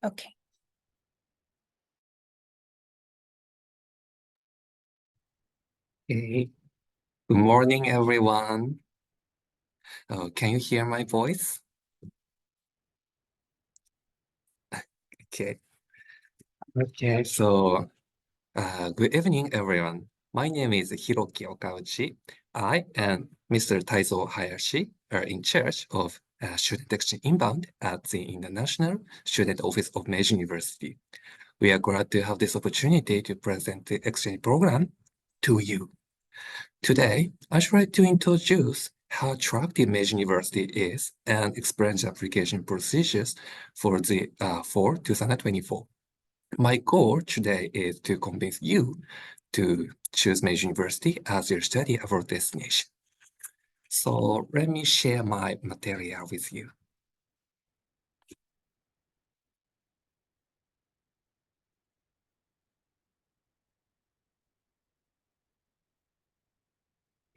Okay. Hey, good morning, everyone. Can you hear my voice? Okay. Okay. Good evening, everyone. My name is Hiroki Okauchi. I and Mr. Taizo Hayashi are in charge of Student Exchange Inbound at the International Student Office of Meiji University. We are glad to have this opportunity to present the exchange program to you. Today, I try to introduce how attractive Meiji University is and explain the application procedures for 2024. My goal today is to convince you to choose Meiji University as your study abroad destination. So let me share my material with you.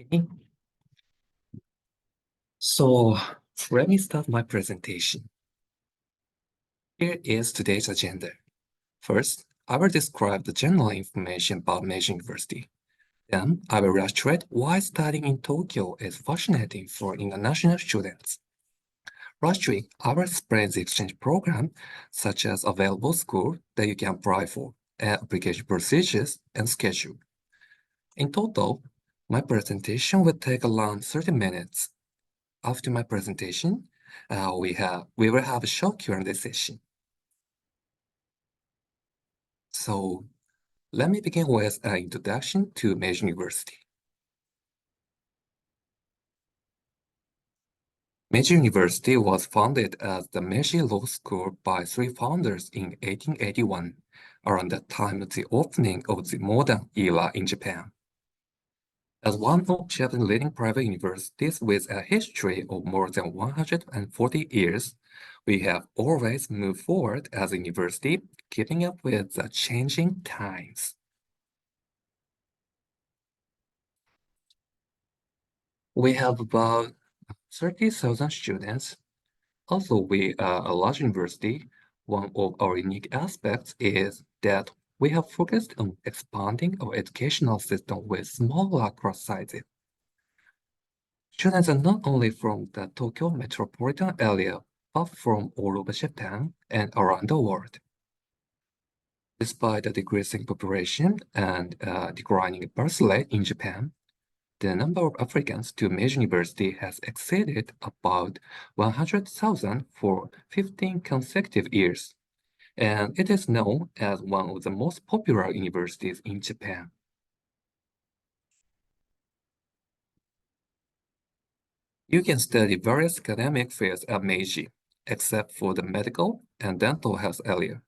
Okay. So let me start my presentation. Here is today's agenda. First, I will describe the general information about Meiji University. Then I will illustrate why studying in Tokyo is fascinating for international students. Lastly, I will explain the exchange program, such as available school that you can apply for, and application procedures and schedule. In total, my presentation will take around 30 minutes. After my presentation, we will have a short Q&A session. So let me begin with an introduction to Meiji University. Meiji University was founded as the Meiji Law School by three founders in 1881, around the time of the opening of the modern era in Japan. As one of Japan's leading private universities with a history of more than 140 years, we have always moved forward as a university, keeping up with the changing times. We have about 30,000 students. Also, we are a large university. One of our unique aspects is that we have focused on expanding our educational system with smaller class sizes. Students are not only from the Tokyo metropolitan area, but from all over Japan and around the world. Despite the decreasing population and declining birth rate in Japan, the number of applicants to Meiji University has exceeded about 100,000 for 15 consecutive years, and it is known as one of the most popular universities in Japan. You can study various academic fields at Meiji, except for the medical and dental health area.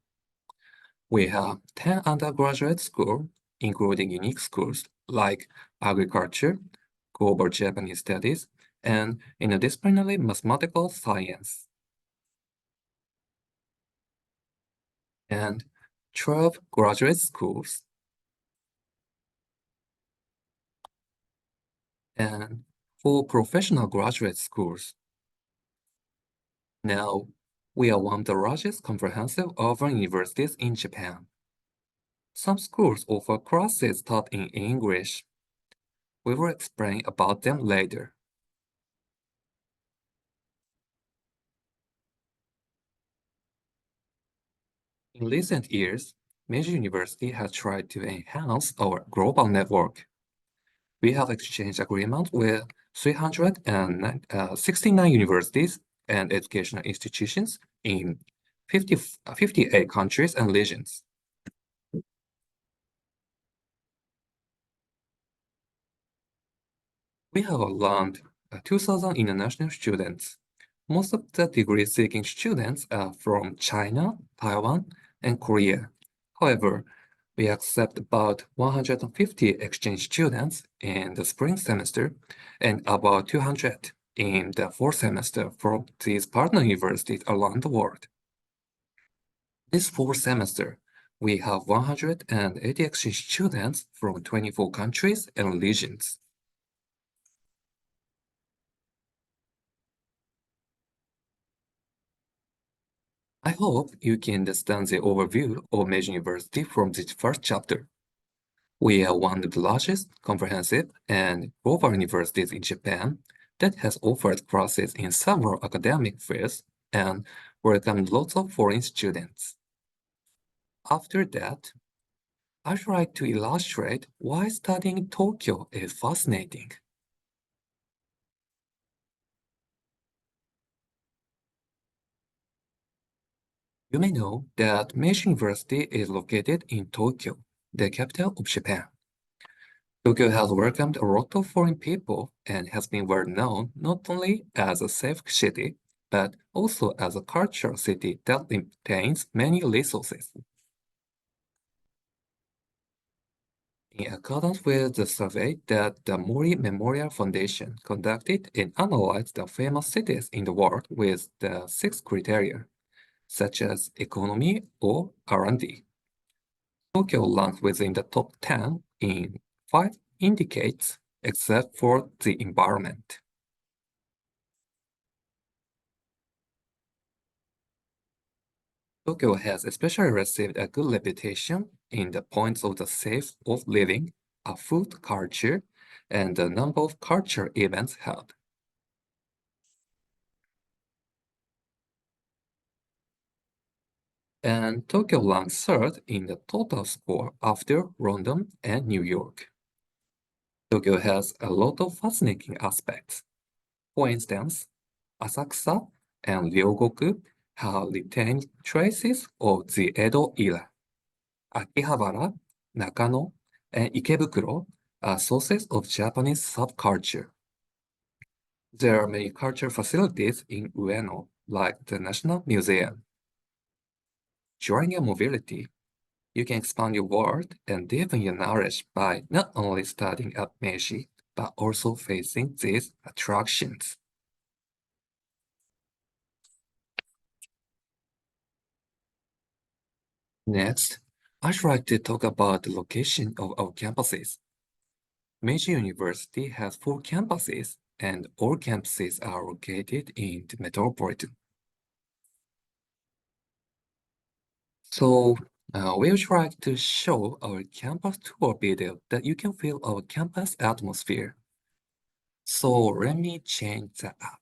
We have 10 undergraduate schools, including unique schools like agriculture, global Japanese studies, and interdisciplinary mathematical science. And 12 graduate schools, and 4 professional graduate schools. Now, we are one of the largest comprehensive urban universities in Japan. Some schools offer classes taught in English. We will explain about them later. In recent years, Meiji University has tried to enhance our global network. We have exchanged agreements with 369 universities and educational institutions in 58 countries and regions. We have around 2,000 international students. Most of the degree-seeking students are from China, Taiwan, and Korea. However, we accept about 150 exchange students in the spring semester and about 200 in the fall semester from these partner universities around the world. This fall semester, we have 180 exchange students from 24 countries and regions. I hope you can understand the overview of Meiji University from this first chapter. We are one of the largest, comprehensive, and global universities in Japan that has offered classes in several academic fields and welcomed lots of foreign students. After that, I try to illustrate why studying in Tokyo is fascinating. You may know that Meiji University is located in Tokyo, the capital of Japan. Tokyo has welcomed a lot of foreign people and has been well known not only as a safe city, but also as a cultural city that contains many resources. In accordance with the survey that the Mori Memorial Foundation conducted, it analyzed the famous cities in the world with the six criteria, such as economy or R&D. Tokyo ranks within the top 10 in 5 indicates, except for the environment. Tokyo has especially received a good reputation in the points of the safe of living, a food culture, and the number of cultural events held. And Tokyo ranks third in the total score after London and New York. Tokyo has a lot of fascinating aspects. For instance, Asakusa and Ryogoku have retained traces of the Edo era. Akihabara, Nakano, and Ikebukuro are sources of Japanese subculture. There are many cultural facilities in Ueno, like the National Museum. During your mobility, you can expand your world and deepen your knowledge by not only studying at Meiji, but also facing these attractions. Next, I'd like to talk about the location of our campuses. Meiji University has 4 campuses, and all campuses are located in the metropolitan. So, we would like to show our campus tour video that you can feel our campus atmosphere. So, let me change that up.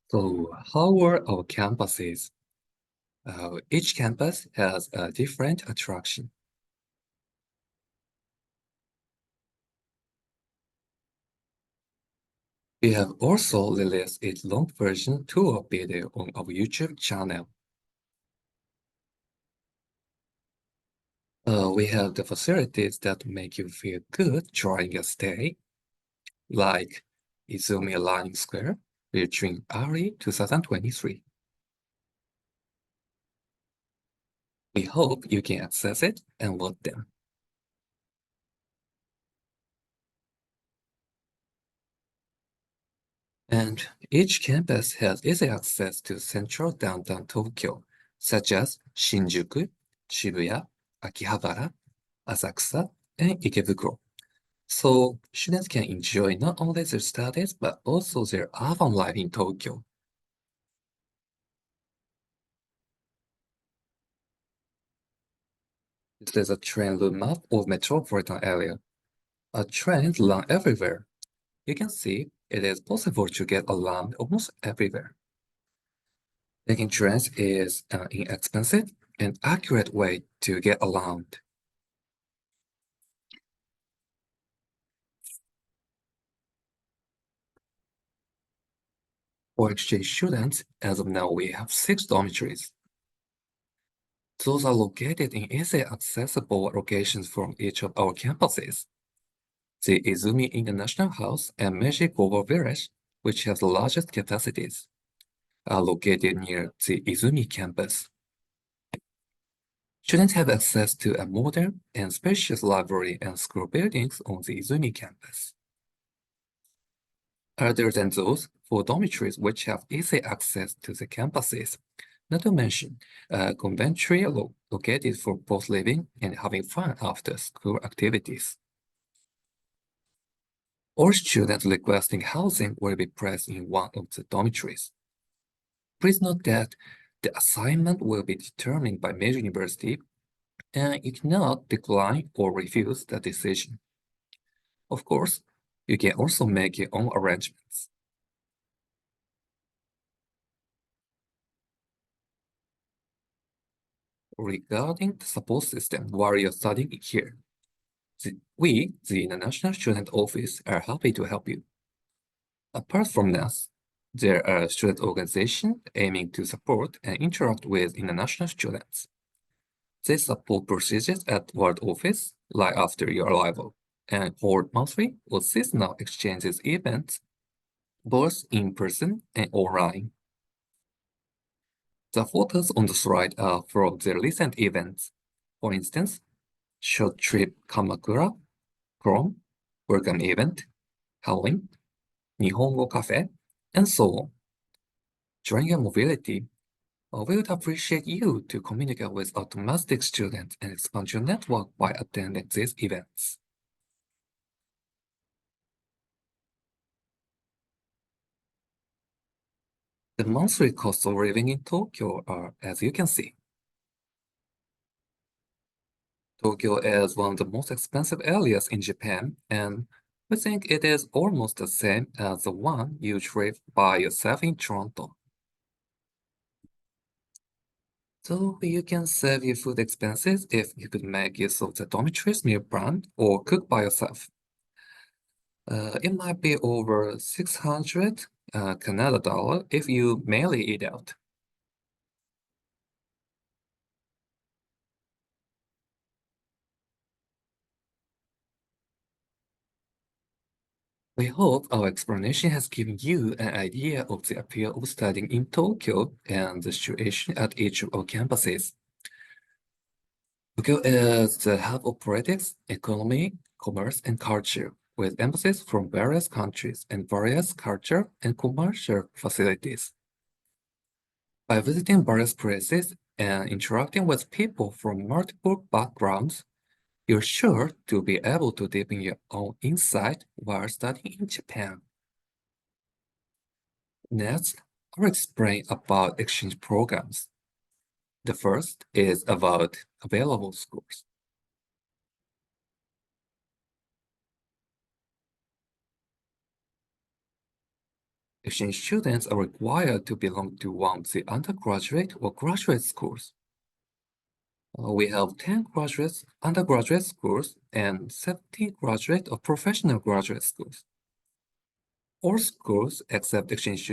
So, how are our campuses? Each campus has a different attraction. We have also released a long version tour video on our YouTube channel. We have the facilities that make you feel good during your stay, like Izumi Learning Square, featuring early 2023. We hope you can access it and love them. And each campus has easy access to central downtown Tokyo, such as Shinjuku, Shibuya, Akihabara, Asakusa, and Ikebukuro. So students can enjoy not only their studies, but also their urban life in Tokyo. This is a train route map of metropolitan area. A trains run everywhere. You can see it is possible to get around almost everywhere. Taking trains is an inexpensive and accurate way to get around. For exchange students, as of now, we have 6 dormitories. Those are located in easily accessible locations from each of our campuses. The Izumi International House and Meji Global Village, which has the largest capacities, are located near the Izumi campus. Students have access to a modern and spacious library and school buildings on the Izumi campus. Other than those, for dormitories which have easy access to the campuses, not to mention a conventry located for both living and having fun after school activities. All students requesting housing will be placed in one of the dormitories. Please note that the assignment will be determined by Meiji University, and you cannot decline or refuse the decision. Of course, you can also make your own arrangements. Regarding the support system while you're studying here, we, the International Student Office, are happy to help you. Apart from us, there are student organizations aiming to support and interact with international students. They support procedures at World Office right after your arrival and hold monthly or seasonal exchanges events, both in person and online. The photos on the slide are from the recent events. For instance, Short Trip Kamakura, Prom, Welcome Event, Halloween, Nihongo Cafe, and so on. During your mobility, we would appreciate you to communicate with our domestic students and expand your network by attending these events. The monthly costs of living in Tokyo are, as you can see. Tokyo is one of the most expensive areas in Japan, and we think it is almost the same as the one you live by yourself in Toronto. So you can save your food expenses if you could make use of the dormitory's meal plan or cook by yourself. It might be over 600 Canada dollar if you mainly eat out. We hope our explanation has given you an idea of the appeal of studying in Tokyo and the situation at each of our campuses. Tokyo is the hub of politics, economy, commerce, and culture, with emphasis from various countries and various culture and commercial facilities. By visiting various places and interacting with people from multiple backgrounds, you're sure to be able to deepen your own insight while studying in Japan. Next, I'll explain about exchange programs. The first is about available schools. Exchange students are required to belong to one of the undergraduate or graduate schools. We have 10 undergraduate schools and 70 graduate or professional graduate schools. All schools accept exchange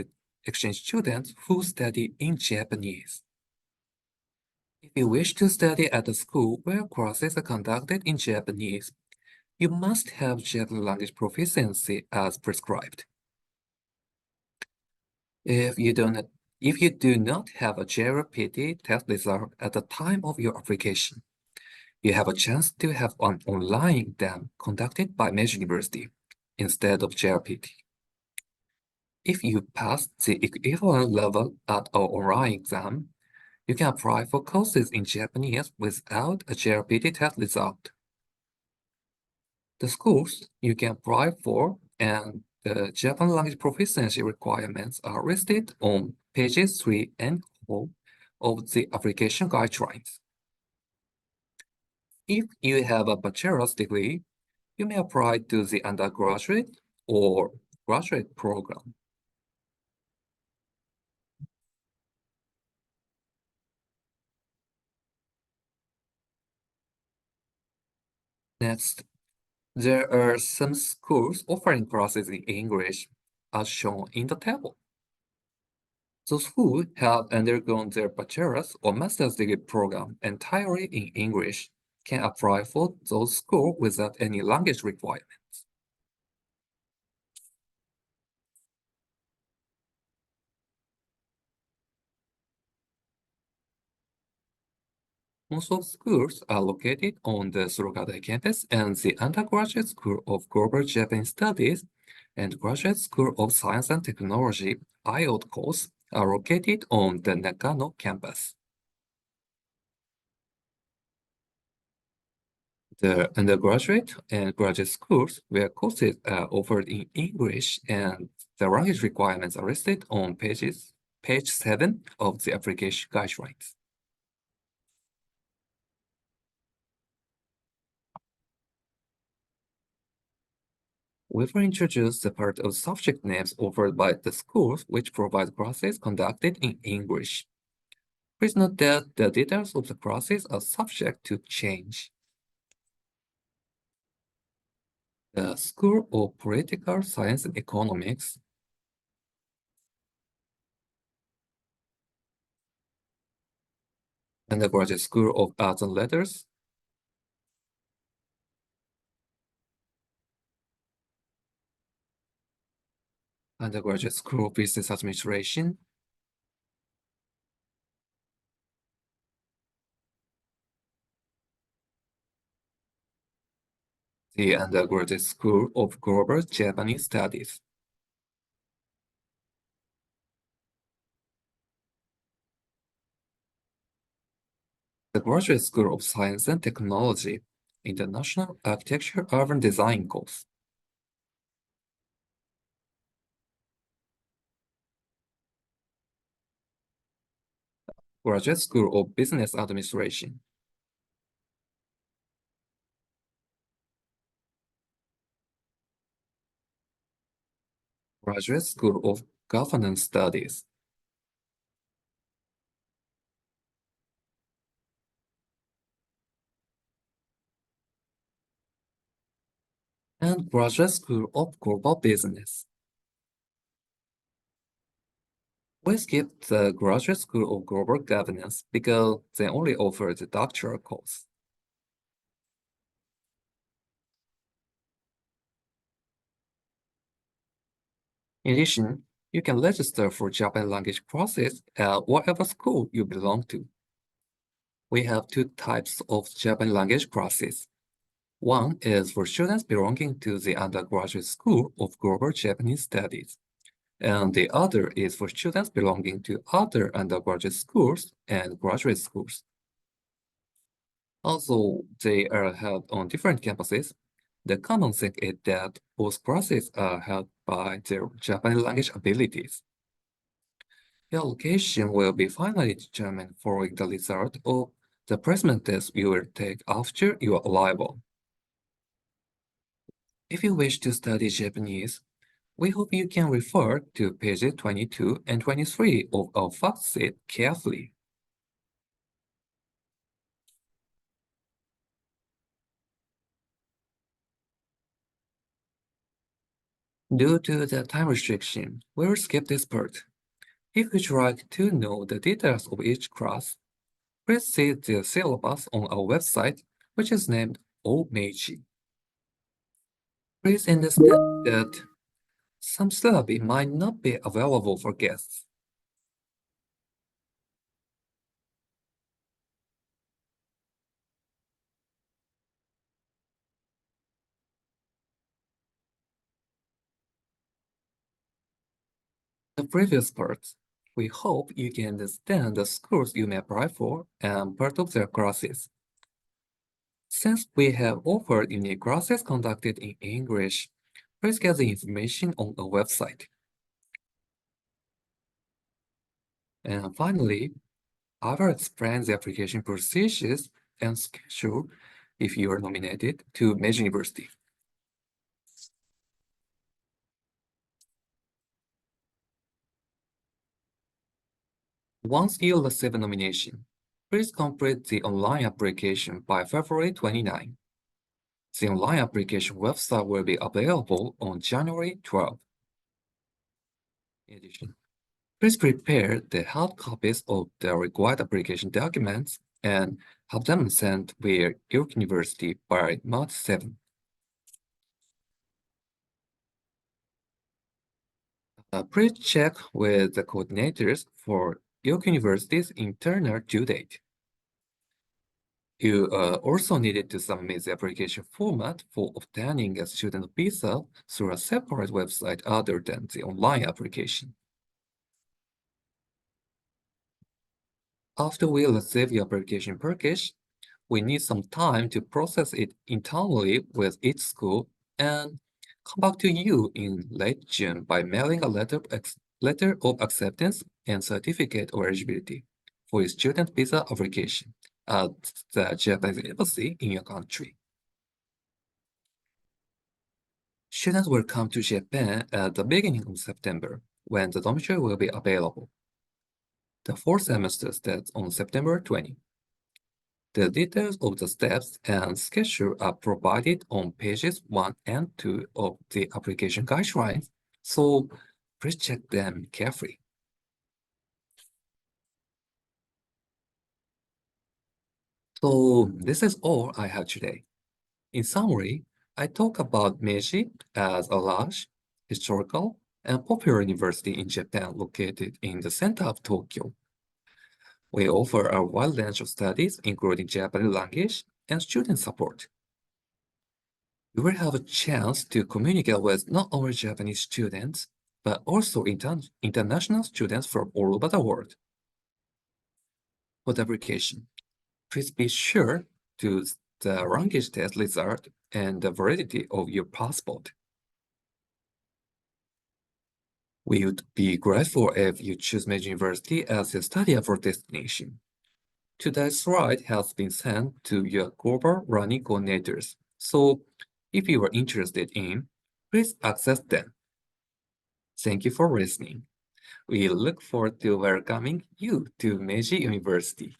students who study in Japanese. If you wish to study at a school where classes are conducted in Japanese, you must have Japanese language proficiency as prescribed. If you do not have a JRPT test result at the time of your application, you have a chance to have an online exam conducted by Meji University instead of JRPT. If you pass the equivalent level at our online exam, you can apply for courses in Japanese without a JRPT test result. The schools you can apply for and the Japanese language proficiency requirements are listed on pages 3 and 4 of the application guidelines. If you have a bachelor's degree, you may apply to the undergraduate or graduate program. Next, there are some schools offering classes in English, as shown in the table. Those who have undergone their bachelor's or master's degree program entirely in English can apply for those schools without any language requirements. Most of schools are located on the Surugade campus, and the Undergraduate School of Global Japan Studies and Graduate School of Science and Technology (IOT) course are located on the Nagano campus. The undergraduate and graduate schools where courses are offered in English and the language requirements are listed on page 7 of the application guidelines. We will introduce the part of subject names offered by the schools which provide classes conducted in English. Please note that the details of the classes are subject to change. The School of Political Science and Economics, Undergraduate School of Arts and Letters, Undergraduate School of Business Administration, the Undergraduate School of Global Japanese Studies, the Graduate School of Science and Technology, International Architecture Urban Design course, Graduate School of Business Administration, Graduate School of Governance Studies, and Graduate School of Global Business. We skipped the Graduate School of Global Governance because they only offer the doctoral course. In addition, you can register for Japanese language courses at whatever school you belong to. We have two types of Japanese language classes. One is for students belonging to the Undergraduate School of Global Japanese Studies, and the other is for students belonging to other undergraduate schools and graduate schools. Although they are held on different campuses, the common thing is that both classes are held by their Japanese language abilities. Your location will be finally determined following the result of the placement test you will take after your arrival. If you wish to study Japanese, We hope you can refer to pages 22 and 23 of our fact sheet carefully. Due to the time restriction, we'll skip this part. If you'd like to know the details of each class, please see the syllabus on our website, which is named Meji. Please understand that some syllabi might not be available for guests. The previous parts, we hope you can understand the schools you may apply for and part of their classes. Since we have offered unique classes conducted in English, please get the information on our website. And finally, I will explain the application procedures and schedule if you are nominated to Meiji University. Once you receive a nomination, please complete the online application by February 29. The online application website will be available on January 12. In addition, please prepare the hard copies of the required application documents and have them sent via York University by March 7. Please check with the coordinators for York University's internal due date. You also needed to submit the application format for obtaining a student visa through a separate website other than the online application. After we receive your application package, we need some time to process it internally with each school and come back to you in late June by mailing a letter of acceptance and certificate of eligibility for your student visa application at the Japanese embassy in your country. Students will come to Japan at the beginning of September when the dormitory will be available. The fourth semester starts on September 20. The details of the steps and schedule are provided on pages 1 and 2 of the application guidelines, so please check them carefully. So this is all I have today. In summary, I talk about Meiji as a large, historical, and popular university in Japan located in the center of Tokyo. We offer a wide range of studies, including Japanese language and student support. You will have a chance to communicate with not only Japanese students, but also international students from all over the world. For the application, please be sure to the language test result and the validity of your passport. We would be grateful if you choose Meiji University as your study abroad destination. Today's slide has been sent to your global learning coordinators, so if you are interested in, please access them. Thank you for listening. We look forward to welcoming you to Meiji University.